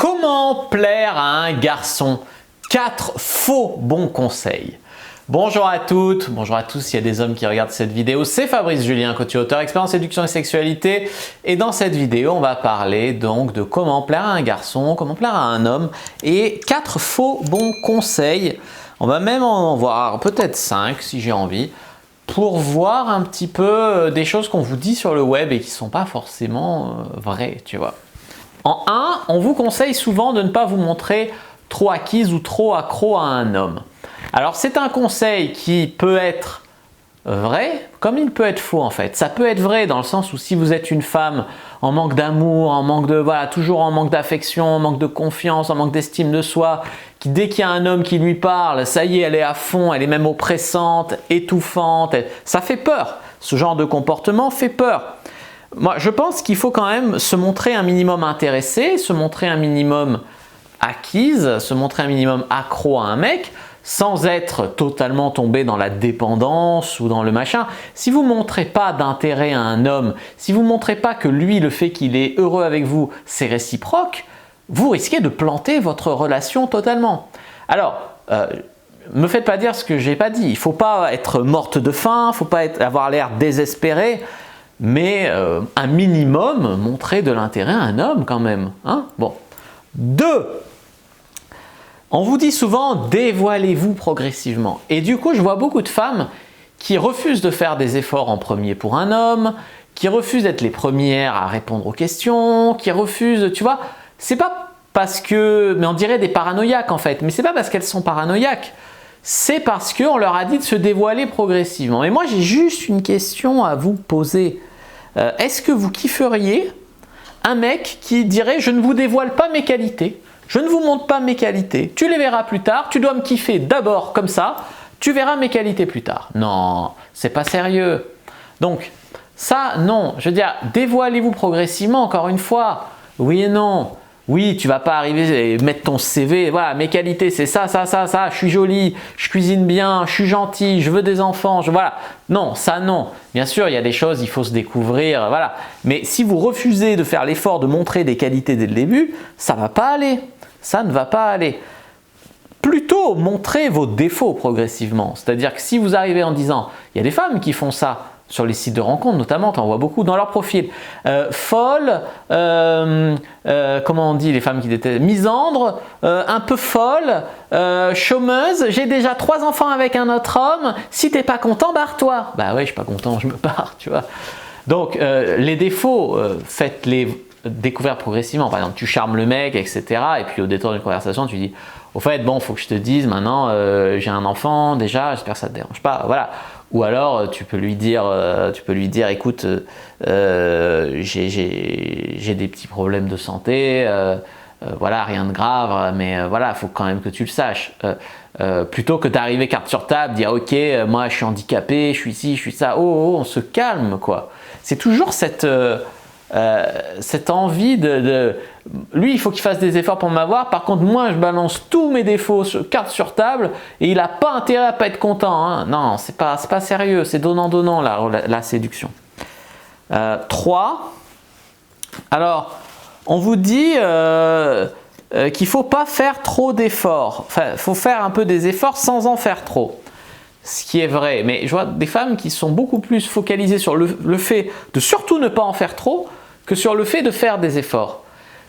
Comment plaire à un garçon? 4 faux bons conseils. Bonjour à toutes, bonjour à tous, il y a des hommes qui regardent cette vidéo. C'est Fabrice Julien, coach et auteur, expert en séduction et sexualité. Et dans cette vidéo, on va parler donc de comment plaire à un garçon, comment plaire à un homme et 4 faux bons conseils. On va même en voir peut-être 5 si j'ai envie, pour voir un petit peu des choses qu'on vous dit sur le web et qui ne sont pas forcément vraies, tu vois. En 1, on vous conseille souvent de ne pas vous montrer trop acquise ou trop accro à un homme. Alors c'est un conseil qui peut être vrai comme il peut être faux en fait. Ça peut être vrai dans le sens où si vous êtes une femme en manque d'amour, en manque de toujours en manque d'affection, en manque de confiance, en manque d'estime de soi, qui dès qu'il y a un homme qui lui parle, ça y est, elle est à fond, elle est même oppressante, étouffante, ça fait peur. Ce genre de comportement fait peur. Moi, je pense qu'il faut quand même se montrer un minimum intéressé, se montrer un minimum acquise, se montrer un minimum accro à un mec, sans être totalement tombé dans la dépendance ou dans le machin. Si vous ne montrez pas d'intérêt à un homme, si vous ne montrez pas que lui, le fait qu'il est heureux avec vous, c'est réciproque, vous risquez de planter votre relation totalement. Alors, me faites pas dire ce que j'ai pas dit. Il ne faut pas être morte de faim, il ne faut pas avoir l'air désespéré, mais un minimum montrer de l'intérêt à un homme quand même. Hein, bon. 2. On vous dit souvent dévoilez-vous progressivement. Et du coup, je vois beaucoup de femmes qui refusent de faire des efforts en premier pour un homme, qui refusent d'être les premières à répondre aux questions, qui refusent, tu vois, c'est pas parce que, mais on dirait des paranoïaques en fait, mais c'est pas parce qu'elles sont paranoïaques, c'est parce qu'on leur a dit de se dévoiler progressivement. Et moi, j'ai juste une question à vous poser. Est-ce que vous kifferiez un mec qui dirait « je ne vous dévoile pas mes qualités ». Je ne vous montre pas mes qualités, tu les verras plus tard, tu dois me kiffer d'abord comme ça, tu verras mes qualités plus tard. Non, c'est pas sérieux. Donc, ça, non. Je veux dire, dévoilez-vous progressivement, encore une fois. Oui et non. Oui, tu vas pas arriver et mettre ton CV, voilà, mes qualités c'est ça, je suis jolie, je cuisine bien, je suis gentille, je veux des enfants, voilà. Non, ça non. Bien sûr, il y a des choses, il faut se découvrir, voilà. Mais si vous refusez de faire l'effort de montrer des qualités dès le début, ça ne va pas aller. Ça ne va pas aller. Plutôt montrez vos défauts progressivement. C'est-à-dire que si vous arrivez en disant, il y a des femmes qui font ça, sur les sites de rencontres notamment, tu en vois beaucoup dans leur profil. Folle, comment on dit les femmes qui détestent, misandre, un peu folle, chômeuse, j'ai déjà 3 enfants avec un autre homme, si t'es pas content, barre-toi. Bah ouais, je suis pas content, je me barre, tu vois. Donc les défauts, faites-les découvrir progressivement. Par exemple, tu charmes le mec, etc. Et puis au détour d'une conversation, tu dis au fait, bon, faut que je te dise maintenant, j'ai un enfant déjà, j'espère que ça te dérange pas, voilà. Ou alors tu peux lui dire, écoute, j'ai des petits problèmes de santé, voilà, rien de grave, mais voilà, il faut quand même que tu le saches. Plutôt que d'arriver carte sur table, dire ok, moi je suis handicapé, je suis ci, je suis ça, oh, on se calme quoi. C'est toujours cette envie lui il faut qu'il fasse des efforts pour m'avoir, par contre moi je balance tous mes défauts carte sur table et il n'a pas intérêt à pas être content, hein. Non, c'est pas sérieux, c'est donnant-donnant la séduction. 3. Alors on vous dit qu'il ne faut pas faire trop d'efforts, enfin il faut faire un peu des efforts sans en faire trop. Ce qui est vrai, mais je vois des femmes qui sont beaucoup plus focalisées sur le fait de surtout ne pas en faire trop que sur le fait de faire des efforts.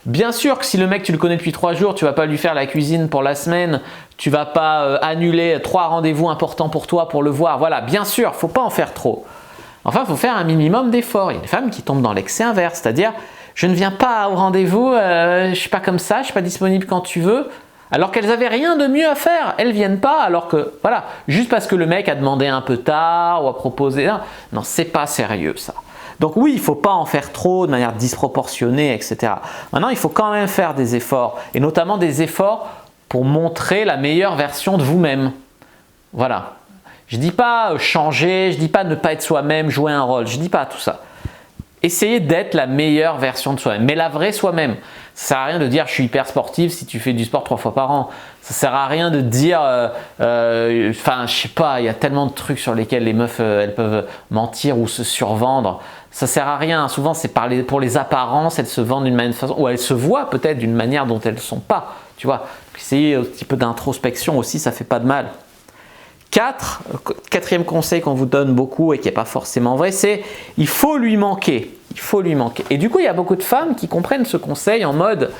Bien sûr que si le mec tu le connais depuis 3 jours, tu ne vas pas lui faire la cuisine pour la semaine, tu ne vas pas annuler 3 rendez-vous importants pour toi pour le voir, voilà, bien sûr, il ne faut pas en faire trop. Enfin, il faut faire un minimum d'efforts. Il y a des femmes qui tombent dans l'excès inverse, c'est-à-dire je ne viens pas au rendez-vous, je ne suis pas comme ça, je ne suis pas disponible quand tu veux. Alors qu'elles n'avaient rien de mieux à faire, elles ne viennent pas alors que, voilà, juste parce que le mec a demandé un peu tard ou a proposé, non, c'est pas sérieux ça. Donc oui, il ne faut pas en faire trop de manière disproportionnée, etc. Maintenant, il faut quand même faire des efforts, et notamment des efforts pour montrer la meilleure version de vous-même. Voilà. Je ne dis pas changer, je ne dis pas ne pas être soi-même, jouer un rôle, je ne dis pas tout ça. essayez d'être la meilleure version de soi-même, mais la vraie soi-même. Ça sert à rien de dire je suis hyper sportive si tu fais du sport 3 fois par an. Ça sert à rien de dire, je sais pas, il y a tellement de trucs sur lesquels les meufs elles peuvent mentir ou se survendre. Ça sert à rien. Souvent c'est pour les apparences, elles se vendent d'une manière façon, ou elles se voient peut-être d'une manière dont elles ne sont pas. Tu vois, essayez un petit peu d'introspection aussi, ça fait pas de mal. Quatrième conseil qu'on vous donne beaucoup et qui n'est pas forcément vrai, c'est il faut lui manquer. Il faut lui manquer. Et du coup, il y a beaucoup de femmes qui comprennent ce conseil en mode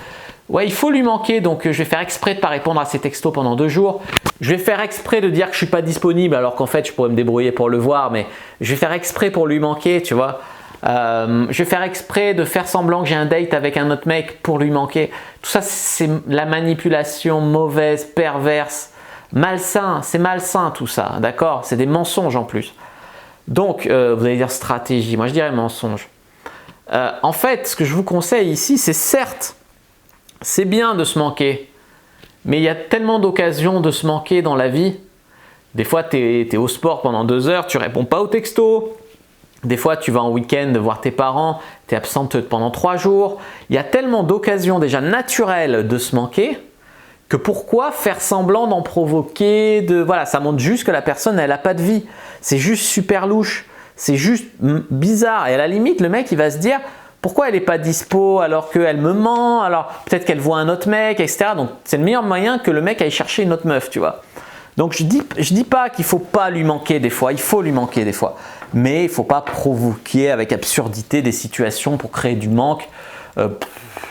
ouais, il faut lui manquer, donc je vais faire exprès de ne pas répondre à ses textos pendant 2 jours. Je vais faire exprès de dire que je ne suis pas disponible alors qu'en fait, je pourrais me débrouiller pour le voir, mais je vais faire exprès pour lui manquer, tu vois. Je vais faire exprès de faire semblant que j'ai un date avec un autre mec pour lui manquer. Tout ça, c'est la manipulation mauvaise, perverse. Malsain, c'est malsain tout ça, d'accord? C'est des mensonges en plus. Donc, vous allez dire stratégie, moi je dirais mensonge. En fait, ce que je vous conseille ici, c'est certes, c'est bien de se manquer, mais il y a tellement d'occasions de se manquer dans la vie. Des fois, tu es au sport pendant 2 heures, tu réponds pas aux textos. Des fois, tu vas en week-end voir tes parents, tu es absente pendant 3 jours. Il y a tellement d'occasions déjà naturelles de se manquer que pourquoi faire semblant d'en provoquer, voilà, ça montre juste que la personne, elle n'a pas de vie. C'est juste super louche, c'est juste bizarre. Et à la limite, le mec, il va se dire, pourquoi elle n'est pas dispo alors qu'elle me ment, alors peut-être qu'elle voit un autre mec, etc. Donc, c'est le meilleur moyen que le mec aille chercher une autre meuf, tu vois. Donc, je dis pas qu'il ne faut pas lui manquer des fois, il faut lui manquer des fois. Mais il ne faut pas provoquer avec absurdité des situations pour créer du manque.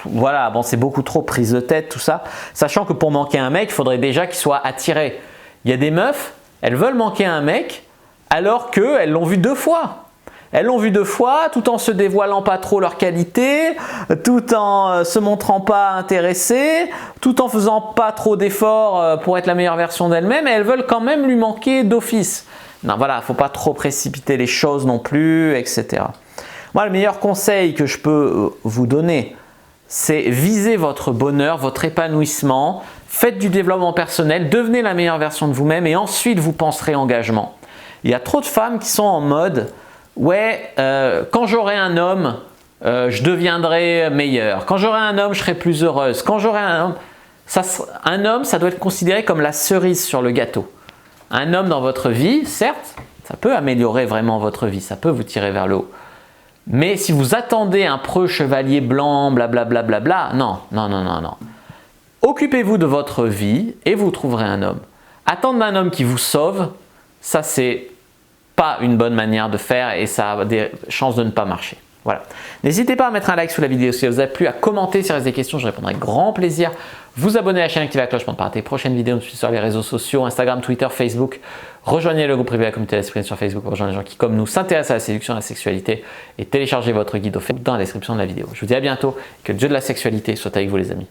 Voilà, bon, c'est beaucoup trop prise de tête tout ça. Sachant que pour manquer un mec, il faudrait déjà qu'il soit attiré. Il y a des meufs, elles veulent manquer un mec alors qu'elles l'ont vu 2 fois. Elles l'ont vu 2 fois tout en se dévoilant pas trop leurs qualités, tout en se montrant pas intéressées, tout en faisant pas trop d'efforts pour être la meilleure version d'elles-mêmes, et elles veulent quand même lui manquer d'office. Non, voilà, il ne faut pas trop précipiter les choses non plus, etc. Moi, le meilleur conseil que je peux vous donner, c'est viser votre bonheur, votre épanouissement, faites du développement personnel, devenez la meilleure version de vous-même et ensuite vous penserez engagement. Il y a trop de femmes qui sont en mode « ouais, quand j'aurai un homme, je deviendrai meilleure. Quand j'aurai un homme, je serai plus heureuse. Quand j'aurai un homme, ça doit être considéré comme la cerise sur le gâteau. Un homme dans votre vie, certes, ça peut améliorer vraiment votre vie, ça peut vous tirer vers le haut. Mais si vous attendez un preux chevalier blanc, blablabla, non. Occupez-vous de votre vie et vous trouverez un homme. Attendre un homme qui vous sauve, ça c'est pas une bonne manière de faire et ça a des chances de ne pas marcher. Voilà. N'hésitez pas à mettre un like sous la vidéo si elle vous a plu, à commenter si vous avez des questions, je répondrai avec grand plaisir. Vous abonner à la chaîne, activer la cloche pour ne pas rater les prochaines vidéos. Nous suivre sur les réseaux sociaux, Instagram, Twitter, Facebook. Rejoignez le groupe privé de la communauté L'Esprit sur Facebook pour rejoindre les gens qui, comme nous, s'intéressent à la séduction et à la sexualité. Et téléchargez votre guide offert dans la description de la vidéo. Je vous dis à bientôt et que le dieu de la sexualité soit avec vous les amis.